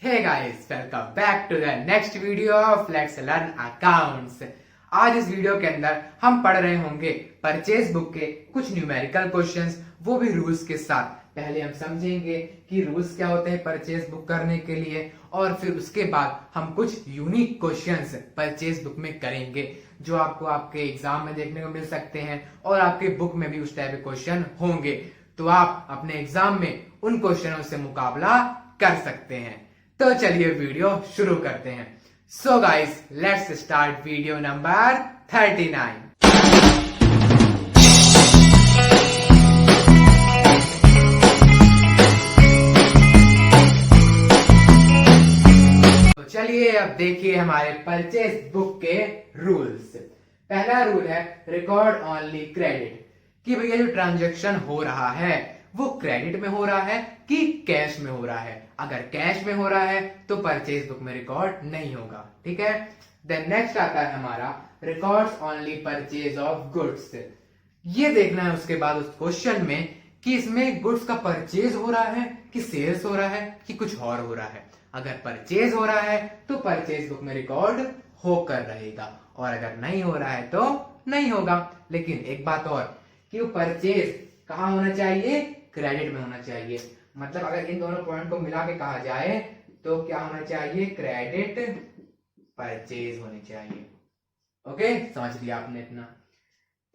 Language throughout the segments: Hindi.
Hey guys, welcome back to the next video of let's learn accounts. आज इस वीडियो के अंदर हम पढ़ रहे होंगे परचेज बुक के कुछ न्यूमेरिकल क्वेश्चंस, वो भी रूल्स के साथ। पहले हम समझेंगे कि रूल्स क्या होते हैं परचेज बुक करने के लिए, और फिर उसके बाद हम कुछ यूनिक क्वेश्चंस परचेज बुक में करेंगे जो आपको आपके एग्जाम में देखने को मिल सकते हैं और आपके बुक में भी उस टाइप के क्वेश्चन होंगे, तो आप अपने एग्जाम में उन क्वेश्चनों से मुकाबला कर सकते हैं। तो चलिए वीडियो शुरू करते हैं। So guys, let's start video number 39। तो चलिए अब देखिए हमारे परचेज बुक के रूल्स। पहला रूल है रिकॉर्ड ओनली क्रेडिट, कि भैया जो ट्रांजैक्शन हो रहा है वो क्रेडिट में हो रहा है कि कैश में हो रहा है। अगर कैश में हो रहा है तो परचेज बुक में रिकॉर्ड नहीं होगा, ठीक है। देन नेक्स्ट आता है हमारा records only purchase of goods. ये देखना है उसके बाद उस क्वेश्चन में कि इसमें गुड्स का परचेज हो रहा है कि सेल्स हो रहा है कि कुछ और हो रहा है। अगर परचेज हो रहा है तो परचेज बुक में रिकॉर्ड होकर रहेगा, और अगर नहीं हो रहा है तो नहीं होगा। लेकिन एक बात और, कि वो परचेज कहाँ होना चाहिए? क्रेडिट में होना चाहिए। मतलब अगर इन दोनों पॉइंट को मिला के कहा जाए तो क्या होना चाहिए? क्रेडिट परचेज होनी चाहिए। ओके, समझ लिया आपने इतना।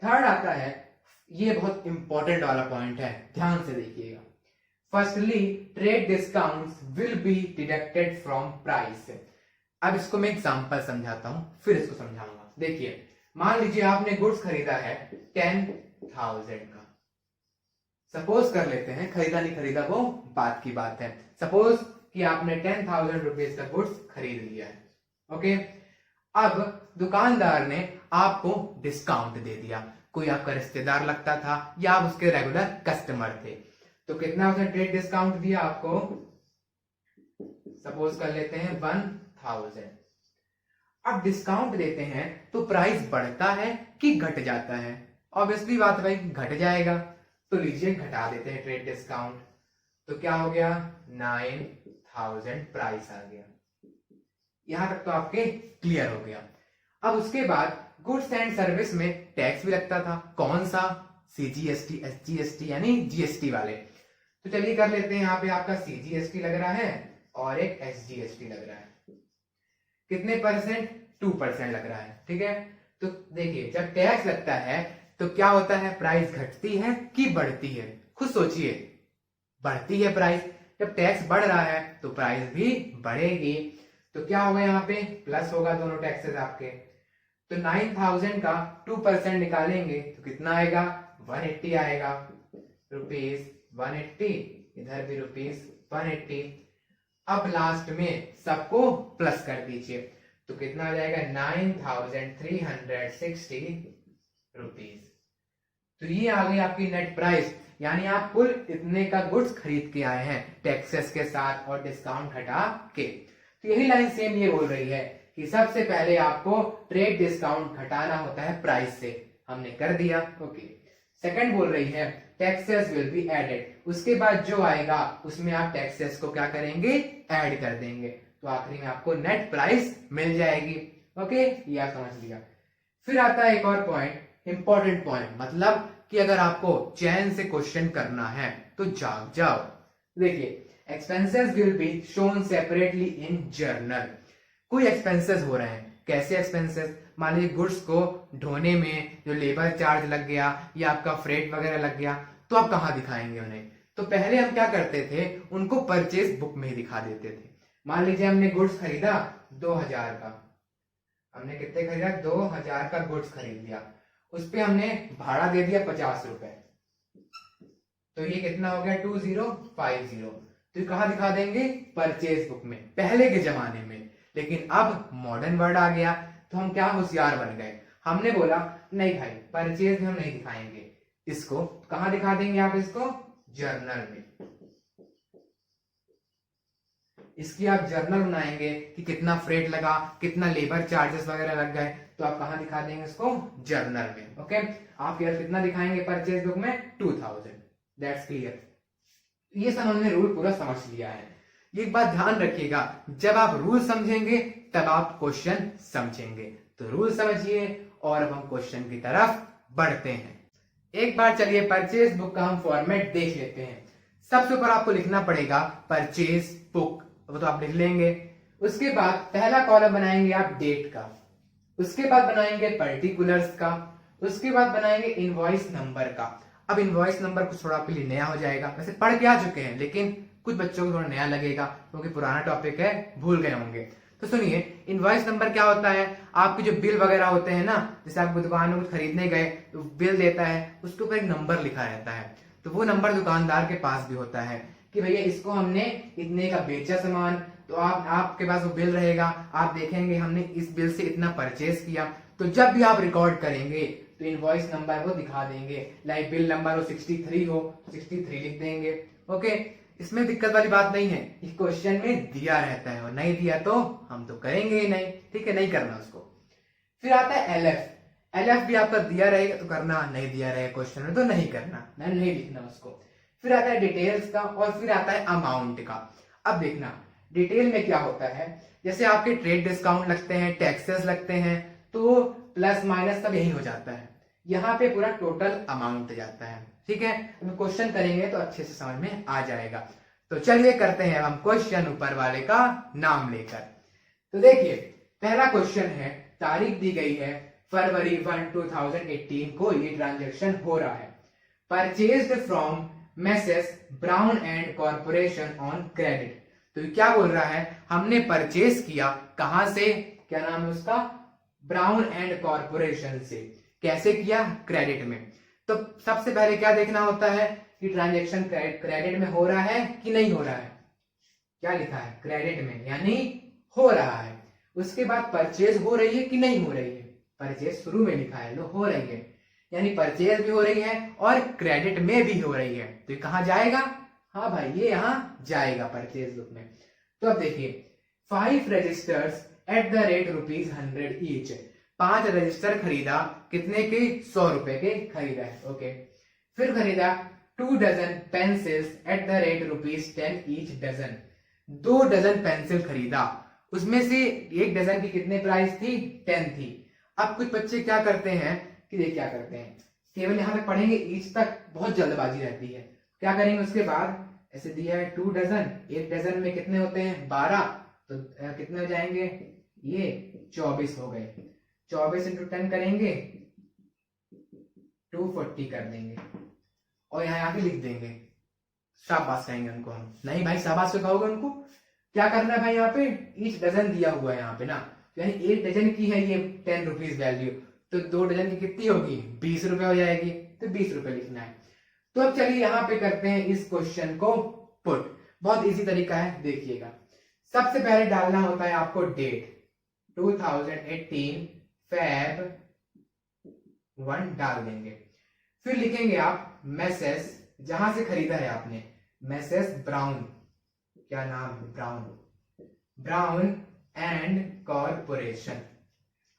थर्ड आता है, ये बहुत इंपॉर्टेंट वाला पॉइंट है, ध्यान से देखिएगा। Firstly, trade discounts will be deducted from price. अब इसको मैं एग्जांपल समझाता हूं, फिर इसको समझाऊंगा। देखिए, मान लीजिए आपने गुड्स खरीदा है 10,000 का। सपोज कर लेते हैं, खरीदा नहीं खरीदा वो बात की बात है। सपोज कि आपने 10,000 रुपीज का गुड्स खरीद लिया है। ओके, अब दुकानदार ने आपको डिस्काउंट दे दिया। कोई आपका रिश्तेदार लगता था या आप उसके रेगुलर कस्टमर थे, तो कितना उसने ट्रेड डिस्काउंट दिया आपको? सपोज कर लेते हैं 1,000। अब डिस्काउंट देते हैं तो प्राइस बढ़ता है कि घट जाता है? ऑब्वियसली बात भाई, घट जाएगा। तो लीजिए घटा देते हैं ट्रेड डिस्काउंट, तो क्या हो गया? 9,000 प्राइस आ गया। यहां तक तो आपके क्लियर हो गया। अब उसके बाद गुड्स एंड सर्विस में टैक्स भी लगता था। कौन सा? सीजीएसटी, एसजीएसटी यानी जीएसटी वाले। तो चलिए कर लेते हैं, यहाँ पे आपका सीजीएसटी लग रहा है और एक एसजीएसटी लग रहा है। कितने परसेंट? 2% लग रहा है, ठीक है। तो देखिए, जब टैक्स लगता है तो क्या होता है? प्राइस घटती है कि बढ़ती है? खुद सोचिए, बढ़ती है प्राइस। जब टैक्स बढ़ रहा है तो प्राइस भी बढ़ेगी। तो क्या होगा? यहाँ पे प्लस होगा दोनों टैक्सेस आपके। तो 9,000 का 2% निकालेंगे तो कितना आएगा? 180 आएगा। रुपीज 180, इधर भी रुपीज 180। अब लास्ट में सबको प्लस कर दीजिए तो कितना आ जाएगा? 9,360 रुपीज। तो ये आ गई आपकी नेट प्राइस, यानी आप कुल इतने का गुड्स खरीद के आए हैं टैक्सेस के साथ और डिस्काउंट हटा के। तो यही लाइन सेम ये बोल रही है कि सबसे पहले आपको ट्रेड डिस्काउंट घटाना होता है प्राइस से। हमने कर दिया, ओके। सेकंड बोल रही है टैक्सेस विल बी एडेड। उसके बाद जो आएगा उसमें आप टैक्सेस को क्या करेंगे? ऐड कर देंगे। तो आखिरी में आपको नेट प्राइस मिल जाएगी। ओके, ये आप समझ लिया। फिर आता है एक और पॉइंट, इंपॉर्टेंट पॉइंट, मतलब कि अगर आपको चैन से क्वेश्चन करना है तो जाग जाओ। देखिए, expenses will be shown separately in journal. कोई एक्सपेंसेस हो रहे हैं, कैसे एक्सपेंसेस? मान लीजिए गुड्स को ढोने में जो लेबर चार्ज लग गया या आपका फ्रेट वगैरह लग गया, तो आप कहाँ दिखाएंगे उन्हें? तो पहले हम क्या करते थे, उनको परचेज बुक में ही दिखा देते थे। मान लीजिए हमने गुड्स खरीदा 2,000 का। हमने कितने खरीदा? 2,000 का गुड्स खरीद लिया। उस पे हमने भाड़ा दे दिया 50 रुपए, तो ये कितना हो गया? 2050। तो कहाँ दिखा देंगे? परचेज बुक में, पहले के जमाने में। लेकिन अब मॉडर्न वर्ड आ गया तो हम क्या होशियार बन गए, हमने बोला नहीं भाई, परचेज में हम नहीं दिखाएंगे इसको। कहाँ दिखा देंगे आप इसको? जर्नल में। इसकी आप जर्नल बनाएंगे कि कितना फ्रेट लगा, कितना लेबर चार्जेस वगैरह लग गए, तो आप कहाँ दिखा देंगे इसको? जर्नल में। ओके, आप यार कितना दिखाएंगे परचेज बुक में? 2,000। That's clear. ये सब हमने रूल पूरा समझ लिया है। ये एक बात ध्यान रखिएगा, जब आप रूल समझेंगे तब आप क्वेश्चन समझेंगे। तो रूल समझिए और अब हम क्वेश्चन की तरफ बढ़ते हैं। एक बार चलिए परचेज बुक का हम फॉर्मेट देख लेते हैं। सबसे ऊपर आपको लिखना पड़ेगा परचेज बुक, वो तो आप लिख लेंगे। उसके बाद पहला कॉलम बनाएंगे आप डेट का, उसके बाद बनाएंगे पर्टिकुलर्स का, उसके बाद बनाएंगे इनवॉइस नंबर का। अब इनवॉइस नंबर कुछ थोड़ा आपके लिए नया हो जाएगा, वैसे पढ़ के आ चुके हैं लेकिन कुछ बच्चों को थोड़ा नया लगेगा क्योंकि पुराना टॉपिक है, भूल गए होंगे। तो सुनिए, इनवॉइस नंबर क्या होता है, आपके जो बिल वगैरह होते हैं ना, जैसे आप दुकान में कुछ खरीदने गए तो बिल देता है, उसके ऊपर एक नंबर लिखा रहता है, तो वो नंबर दुकानदार के पास भी होता है कि भैया इसको हमने इतने का बेचा सामान, तो आपके पास वो बिल रहेगा, आप देखेंगे हमने इस बिल से इतना परचेज किया। तो जब भी आप रिकॉर्ड करेंगे तो इनवॉइस नंबर वो दिखा देंगे, लाइक बिल नंबर हो 63 हो 63 लिख देंगे। ओके, इसमें दिक्कत वाली बात नहीं है, इस क्वेश्चन में दिया रहता है और नहीं दिया तो हम तो करेंगे ही नहीं, ठीक है, नहीं करना उसको। फिर आता है एलएफ, एलएफ भी आपका दिया रहेगा तो करना, नहीं दिया रहेगा क्वेश्चन में तो नहीं करना, नहीं लिखना उसको। फिर आता है डिटेल्स का और फिर आता है अमाउंट का। अब देखना डिटेल में क्या होता है, जैसे आपके ट्रेड डिस्काउंट लगते हैं, टैक्सेस लगते हैं, तो प्लस माइनस सब यही हो जाता है, यहाँ पे पूरा टोटल अमाउंट जाता है, ठीक है। अब क्वेश्चन करेंगे तो अच्छे से समझ में आ जाएगा। तो चलिए करते हैं हम क्वेश्चन ऊपर वाले का नाम लेकर। तो देखिए पहला क्वेश्चन है, तारीख दी गई है फरवरी 1, 2018 को ये ट्रांजैक्शन हो रहा है। Purchased from Messrs Brown and corporation on credit. तो क्या बोल रहा है, हमने परचेज किया कहां से, क्या नाम है उसका, ब्राउन एंड कॉर्पोरेशन से। कैसे किया, क्रेडिट में। तो सबसे पहले क्या देखना होता है कि ट्रांजैक्शन क्रेडिट में हो रहा है कि नहीं हो रहा है। क्या लिखा है, क्रेडिट में, यानी हो रहा है। उसके बाद परचेज हो रही है कि नहीं हो रही है, परचेज शुरू में लिखा है, लो हो रही है, यानी परचेज भी हो रही है और क्रेडिट में भी हो रही है। तो ये कहां जाएगा, हाँ भाई ये यहां जाएगा परचेज बुक में। तो अब देखिए 5 registers at the rate ₹100 each, 5 register खरीदा, कितने के, 100 रुपए के खरीदा है। ओके, फिर खरीदा 2 dozen pencils at the rate ₹10 each dozen, 2 dozen pencil खरीदा, उसमें से एक डजन की कितने प्राइस थी, 10 थी। अब कुछ बच्चे क्या करते हैं कि ये क्या करते हैं, केवल यहाँ पे पढ़ेंगे ईच तक, बहुत जल्दबाजी रहती है। क्या करेंगे उसके बाद, ऐसे दिया है 2 डजन, एक डजन में कितने होते हैं, 12, तो कितने हो जाएंगे, ये 24 हो गए, 24 इंटू 10 करेंगे 240 कर देंगे और यहाँ आके लिख देंगे, शाबाश कहेंगे उनको हम, नहीं भाई शाबाश तो कहोगे उनको। क्या करना है भाई, यहाँ पे ईच डजन दिया हुआ है यहाँ पे ना, यानी एक डजन की है ये 10 रुपीज वैल्यू, तो 2 डजन की कितनी होगी, 20 रुपए हो जाएगी, तो 20 रुपए लिखना है। तो अब चलिए यहाँ पे करते हैं इस क्वेश्चन को पुट, बहुत इजी तरीका है, देखिएगा। सबसे पहले डालना होता है आपको डेट, 2018 Feb 1 डाल देंगे। फिर लिखेंगे आप मैसेस, जहां से खरीदा है आपने, मैसेस ब्राउन, क्या नाम है, ब्राउन एंड कॉर्पोरेशन।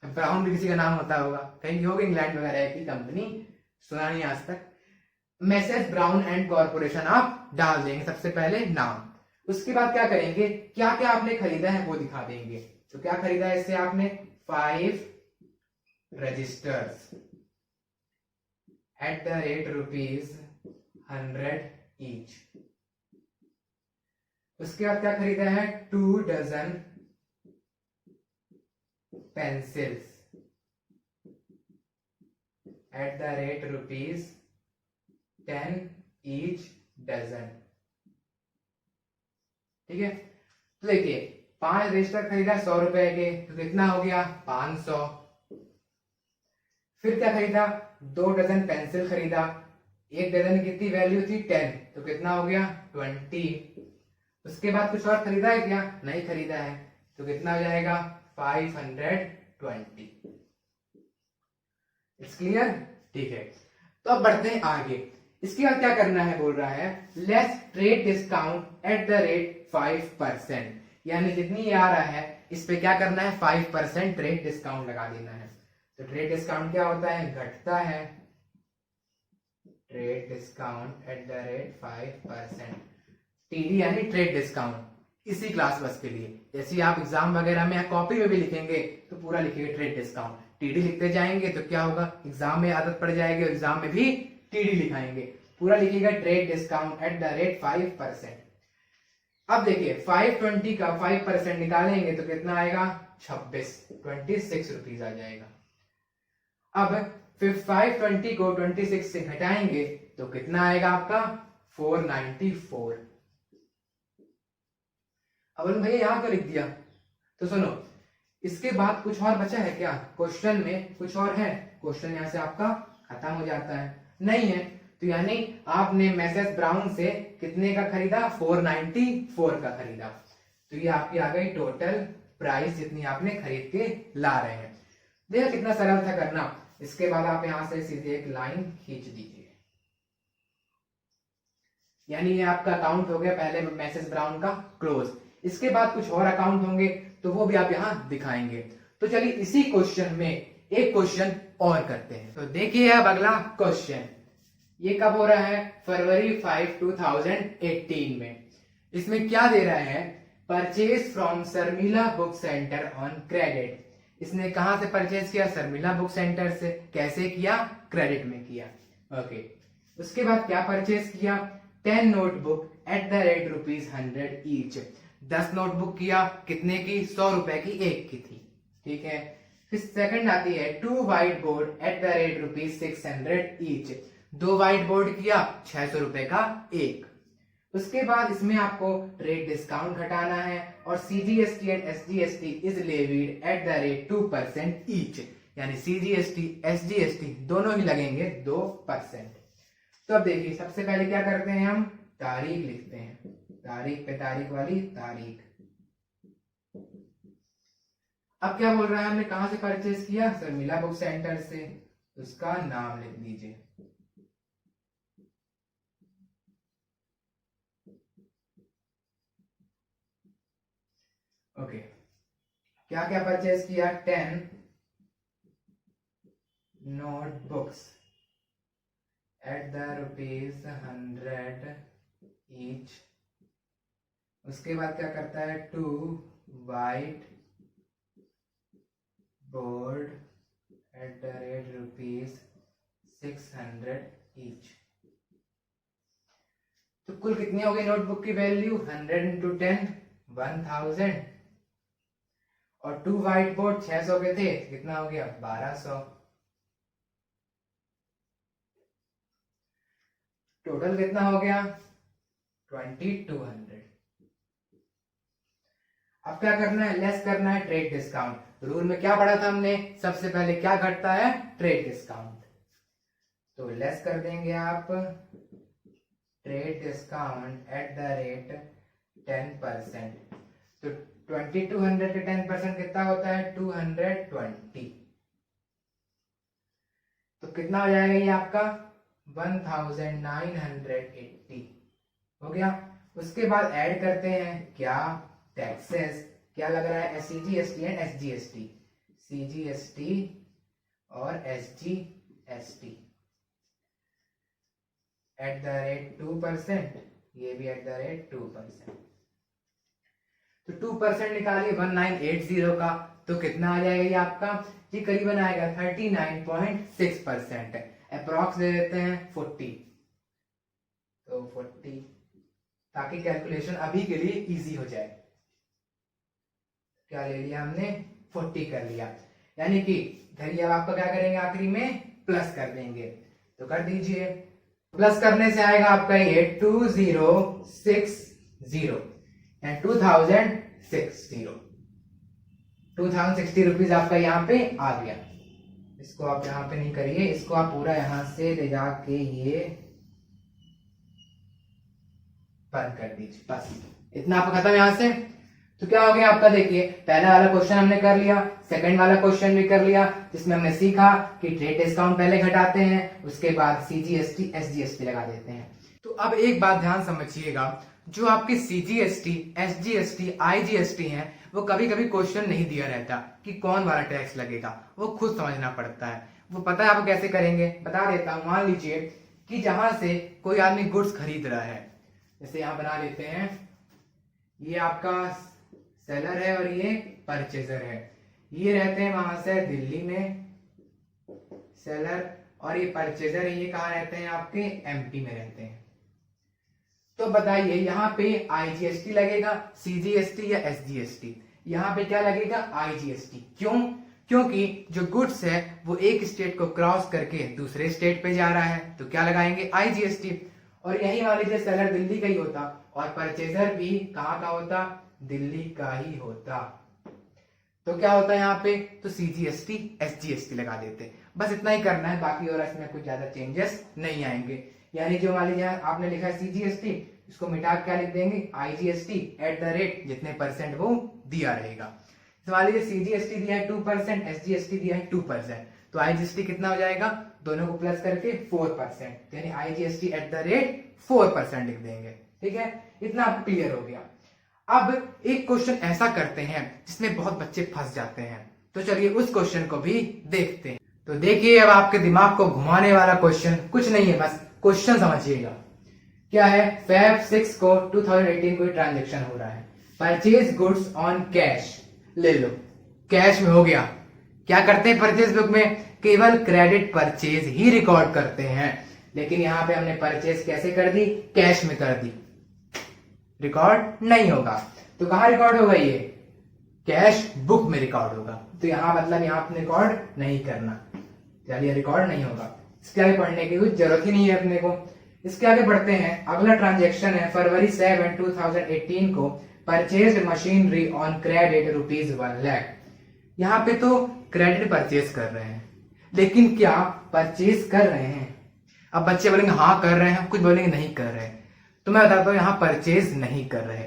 ब्राउन भी किसी का नाम होता होगा, कहीं होगा इंग्लैंड वगैरह की कंपनी, सुना नहीं आज तक। मैसेज ब्राउन एंड कॉर्पोरेशन आप डाल देंगे सबसे पहले नाम। उसके बाद क्या करेंगे, क्या क्या आपने खरीदा है वो दिखा देंगे। तो क्या खरीदा है इससे आपने, 5 registers at the rate ₹100 each. उसके बाद क्या खरीदा है, 2 dozen pencils at the rate ₹10 each dozen, ठीक है। तो देखिए 5 रजिस्टर खरीदा 100 रुपए के, तो कितना हो गया, 500। फिर क्या खरीदा, 2 डजन पेंसिल खरीदा, एक डजन की कितनी वैल्यू थी, 10, तो कितना हो गया, 20। उसके बाद कुछ और खरीदा है क्या, नहीं खरीदा है, तो कितना हो जाएगा, 520। इट्स क्लियर, ठीक है। तो अब बढ़ते हैं आगे। इसके बाद क्या करना है, बोल रहा है less trade discount at the rate 5%, यानी जितनी ये आ रहा है इस पे क्या करना है, 5% ट्रेड डिस्काउंट लगा देना है। तो ट्रेड डिस्काउंट क्या होता है, घटता है, trade discount at the rate 5%, TD यानी ट्रेड डिस्काउंट, इसी क्लास बस के लिए। जैसे आप एग्जाम वगैरह में या कॉपी में भी लिखेंगे तो पूरा लिखेंगे ट्रेड डिस्काउंट, टीडी लिखते जाएंगे तो क्या होगा, एग्जाम में आदत पड़ जाएगी और एग्जाम में भी टीडी लिखाएंगे। पूरा लिखिएगा trade discount at the rate 5%। अब देखिए 520 का 5% निकालेंगे तो कितना आएगा, 26 रुपीज आ जाएगा। अब फिर 520 को 26 से घटाएंगे तो कितना आएगा आपका, 494। अब भैया यहां क्यों लिख दिया, तो सुनो, इसके बाद कुछ और बचा है क्या, क्वेश्चन में कुछ और है, क्वेश्चन यहां से आपका खत्म हो जाता है, नहीं है। तो यानी आपने मैसेज ब्राउन से कितने का खरीदा, 494 का खरीदा। तो ये आपकी आ गई टोटल प्राइस जितनी आपने खरीद के ला रहे हैं। देखो कितना सरल था करना। इसके बाद आप यहां से सीधे एक लाइन खींच दीजिए, यानी ये आपका अकाउंट हो गया पहले मैसेज ब्राउन का क्लोज। इसके बाद कुछ और अकाउंट होंगे तो वो भी आप यहां दिखाएंगे। तो चलिए इसी क्वेश्चन में एक क्वेश्चन और करते हैं। तो देखिए अब अगला क्वेश्चन, ये कब हो रहा है, फरवरी 5, 2018 में। इसमें क्या दे रहा है, purchase from Sharmila book centre on credit. इसने कहां से परचेज किया, शर्मिला बुक सेंटर से। कैसे किया, क्रेडिट में किया। ओके, उसके बाद क्या परचेज किया, 10 notebook eight the rate ₹100 each. 10 notebook किया, कितने की, 100 रुपए की एक की थी, ठीक है। फिर सेकंड आती है 2 white board eight the rate ₹600 each. 2 white board किया, 600 रुपए का एक। उसके बाद इसमें आपको ट्रेड डिस्काउंट घटाना है और CGST and SGST is levied at the rate 2% each, यानी सीजीएसटी एसजीएसटी दोनों ही लगेंगे 2%। तो अब देखिए सबसे पहले क्या करते हैं, हम तारीख लिखते हैं, तारीख पे तारीख वाली तारीख। अब क्या बोल रहा है, हमने कहां से परचेज किया, शर्मिला बुक सेंटर से। उसका नाम लिख दीजिए। ओके, क्या क्या परचेज किया, 10 नोटबुक्स एट द ₹100 ईच। उसके बाद क्या करता है, 2 white board eight the rate ₹600 each. तो कुल कितनी हो गई नोटबुक की वैल्यू, 100 into 10 1000, और 2 व्हाइट बोर्ड 600 के थे, कितना हो गया, 1200। टोटल कितना हो गया, 2200। अब क्या करना है, लेस करना है ट्रेड डिस्काउंट। रूल में क्या पढ़ा था हमने, सबसे पहले क्या घटता है, ट्रेड डिस्काउंट। तो लेस कर देंगे आप trade discount at the rate 10%। तो 2200 के 10% कितना होता है, 220। तो कितना हो जाएगा ये आपका, 1980 हो गया। उसके बाद ऐड करते हैं क्या, टैक्सेस। क्या लग रहा है, सीजीएसटी एंड एसजीएसटी, सीजीएसटी और एसजीएसटी एट द रेट 2%, ये भी एट द रेट 2%। तो 2% निकालिए 1980 का, तो कितना आ जाएगा ये आपका, ये करीबन आएगा 39.6%। अप्रॉक्स दे देते हैं 40, तो 40, ताकि कैलकुलेशन अभी के लिए इजी हो जाए। क्या ले लिया हमने, 40 कर लिया, यानी कि इधर आपका क्या करेंगे, आखिरी में प्लस कर देंगे। तो कर दीजिए, प्लस करने से आएगा आपका ये 2060 एंड 2060 रुपीज आपका यहाँ पे आ गया। इसको आप यहाँ पे नहीं करिए, इसको आप पूरा यहाँ से ले जाके ये बंद कर दीजिए, बस इतना आपका खत्म यहाँ से। तो क्या हो गया आपका, देखिए पहला वाला क्वेश्चन हमने कर लिया, सेकंड वाला क्वेश्चन भी कर लिया, जिसमें हमने सीखा कि ट्रेड डिस्काउंट पहले घटाते हैं, उसके बाद सीजीएसटी एसजीएसटी लगा देते हैं। तो अब एक बात ध्यान समझिएगा, जो आपके सीजीएसटी एसजीएसटी आईजीएसटी हैं, वो कभी कभी क्वेश्चन नहीं दिया रहता कि कौन वाला टैक्स लगेगा, वो खुद समझना पड़ता है। वो पता है आप कैसे करेंगे, बता देता हूं। मान लीजिए कि जहां से कोई आदमी गुड्स खरीद रहा है, जैसे यहां बना लेते हैं, ये आपका सेलर है और ये परचेजर है। ये रहते हैं वहां से दिल्ली में सेलर, और ये परचेजर है, ये कहाँ रहते हैं आपके एमपी में रहते हैं। तो बताइए यहाँ पे आईजीएसटी लगेगा, सीजीएसटी या एसजीएसटी? यहाँ पे क्या लगेगा? आईजीएसटी। क्यों? क्योंकि जो गुड्स है वो एक स्टेट को क्रॉस करके दूसरे स्टेट पे जा रहा है, तो क्या लगाएंगे? आईजीएसटी। और यही मान लीजिए सेलर दिल्ली का ही होता और परचेजर भी कहाँ का होता? दिल्ली का ही होता, तो क्या होता है यहाँ पे? तो सीजीएसटी एसजीएसटी लगा देते। बस इतना ही करना है, बाकी और इसमें कुछ ज्यादा चेंजेस नहीं आएंगे। यानी जो मान लीजिए आपने लिखा है सीजीएसटी, इसको मिटा क्या लिख देंगे? आईजीएसटी एट द रेट जितने परसेंट वो दिया रहेगा। तो मान लीजिए सीजीएसटी दिया है 2%, एसजीएसटी दिया है 2%, तो आईजीएसटी कितना हो जाएगा? दोनों को प्लस करके 4%, यानी आईजीएसटी एट द रेट 4% लिख देंगे। ठीक है, इतना आपको क्लियर हो गया। अब एक क्वेश्चन ऐसा करते हैं जिसमें बहुत बच्चे फंस जाते हैं, तो चलिए उस क्वेश्चन को भी देखते हैं। तो देखिए, अब आपके दिमाग को घुमाने वाला क्वेश्चन कुछ नहीं है, बस क्वेश्चन समझिएगा। क्या है? Feb 6 को 2018 कोई ट्रांजेक्शन हो रहा है, परचेज गुड्स ऑन कैश, ले लो, कैश में हो गया। क्या करते हैं परचेज बुक में? केवल क्रेडिट परचेज ही रिकॉर्ड करते हैं, लेकिन यहां पे हमने परचेज कैसे कर दी? कैश में कर दी, रिकॉर्ड नहीं होगा। तो कहां रिकॉर्ड होगा? ये कैश बुक में रिकॉर्ड होगा, तो यहां मतलब यहां अपने रिकॉर्ड नहीं करना, चलिए रिकॉर्ड नहीं होगा। इसके आगे पढ़ने की कुछ जरूरत ही नहीं है अपने को। इसके आगे बढ़ते हैं। अगला ट्रांजेक्शन है फरवरी 7, 2018 को purchase machinery on credit ₹1 lakh. यहाँ पे तो क्रेडिट परचेज कर रहे हैं, लेकिन क्या परचेज कर रहे हैं? अब बच्चे बोलेंगे हाँ कर रहे हैं, कुछ बोलेंगे नहीं कर रहे हैं। तो मैं बताता हूँ, यहाँ परचेज नहीं कर रहे।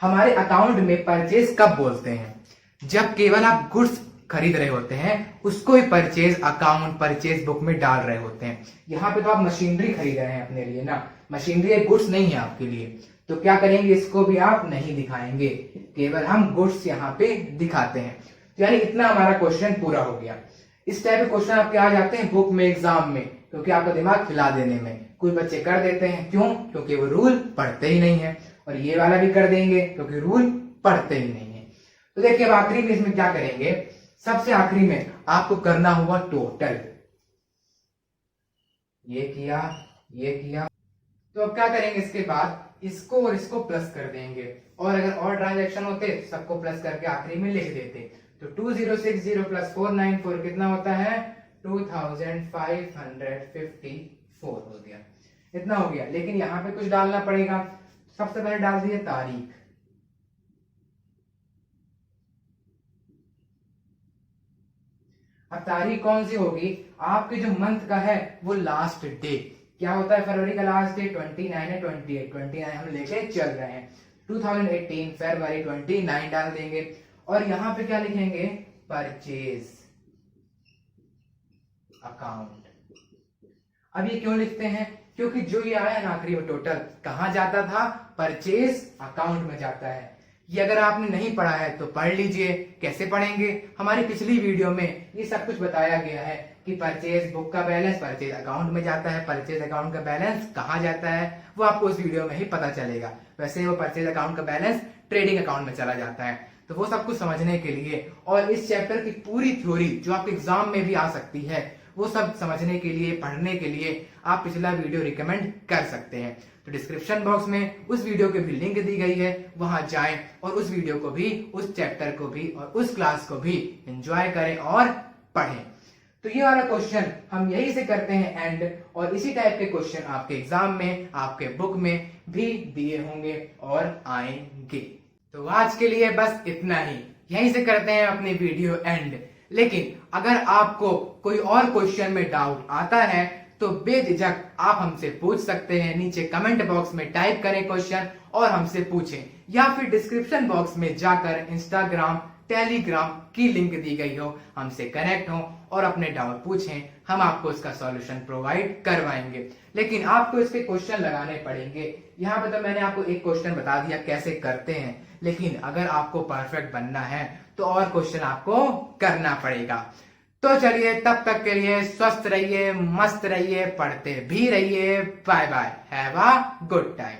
हमारे अकाउंट में परचेज कब बोलते हैं? जब केवल आप गुड्स खरीद रहे होते हैं, उसको ही परचेज अकाउंट, परचेज बुक में डाल रहे होते हैं। यहाँ पे तो आप मशीनरी खरीद रहे हैं अपने लिए ना, मशीनरी एक गुड्स नहीं है आपके लिए, तो क्या करेंगे? इसको भी आप नहीं दिखाएंगे, केवल हम गुड्स यहाँ पे दिखाते हैं। तो यानी इतना हमारा क्वेश्चन पूरा हो गया। इस टाइप के क्वेश्चन आपके आ जाते हैं बुक में, एग्जाम में, क्योंकि आपका दिमाग खिला देने में। कुछ बच्चे कर देते हैं, क्यों? क्योंकि वो रूल पढ़ते ही नहीं है, और ये वाला भी कर देंगे क्योंकि रूल पढ़ते ही नहीं है। तो देखिए, अब आखिरी में इसमें क्या करेंगे? सबसे आखिरी में आपको करना होगा टोटल। ये किया, ये किया, तो अब क्या करेंगे? इसके बाद इसको और इसको प्लस कर देंगे, और अगर और ट्रांजैक्शन होते सबको प्लस करके आखिरी में लिख देते। तो 2060 प्लस 494 कितना होता है? 2554 हो गया। इतना हो गया, लेकिन यहां पे कुछ डालना पड़ेगा। सबसे पहले डाल दिए तारीख, अब तारीख कौन सी होगी? आपके जो मंथ का है वो लास्ट डे क्या होता है? फरवरी का लास्ट डे 29 है, 29 हम लेके चल रहे हैं। 2018 फरवरी 29 डाल देंगे, और यहां पे क्या लिखेंगे? Purchase account. अब ये क्यों लिखते हैं? क्योंकि जो ये आया ना आखिरी में टोटल, कहां जाता था? परचेज अकाउंट में जाता है। ये अगर आपने नहीं पढ़ा है तो पढ़ लीजिए। कैसे पढ़ेंगे? हमारी पिछली वीडियो में ये सब कुछ बताया गया है कि परचेज बुक का बैलेंस परचेज अकाउंट में जाता है, परचेज अकाउंट का बैलेंस कहाँ जाता है वो आपको उस वीडियो में ही पता चलेगा। वैसे वो परचेज अकाउंट का बैलेंस ट्रेडिंग अकाउंट में चला जाता है। तो वो सब कुछ समझने के लिए और इस चैप्टर की पूरी थ्योरी जो आपके एग्जाम में भी आ सकती है, वो सब समझने के लिए, पढ़ने के लिए आप पिछला वीडियो रिकमेंड कर सकते हैं। तो डिस्क्रिप्शन बॉक्स में उस वीडियो की भी लिंक दी गई है, वहां जाएं और उस वीडियो को भी, उस चैप्टर को भी और उस क्लास को भी एंजॉय करें और पढ़ें। तो ये वाला क्वेश्चन हम यही से करते हैं एंड, और इसी टाइप के क्वेश्चन आपके एग्जाम में, आपके बुक में भी दिए होंगे और आएंगे। तो आज के लिए बस इतना ही, यहीं से करते हैं अपनी वीडियो एंड। लेकिन अगर आपको कोई और क्वेश्चन में डाउट आता है तो बेझिझक आप हमसे पूछ सकते हैं। नीचे कमेंट बॉक्स में टाइप करें क्वेश्चन और हमसे पूछें, या फिर डिस्क्रिप्शन बॉक्स में जाकर इंस्टाग्राम, टेलीग्राम की लिंक दी गई हो, हमसे कनेक्ट हो और अपने डाउट पूछें। हम आपको इसका सॉल्यूशन प्रोवाइड करवाएंगे। लेकिन आपको इसके क्वेश्चन लगाने पड़ेंगे। यहाँ पे तो मैंने आपको एक क्वेश्चन बता दिया कैसे करते हैं, लेकिन अगर आपको परफेक्ट बनना है तो और क्वेश्चन आपको करना पड़ेगा। तो चलिए, तब तक के लिए स्वस्थ रहिए, मस्त रहिए, पढ़ते भी रहिए। Bye bye, have a good time.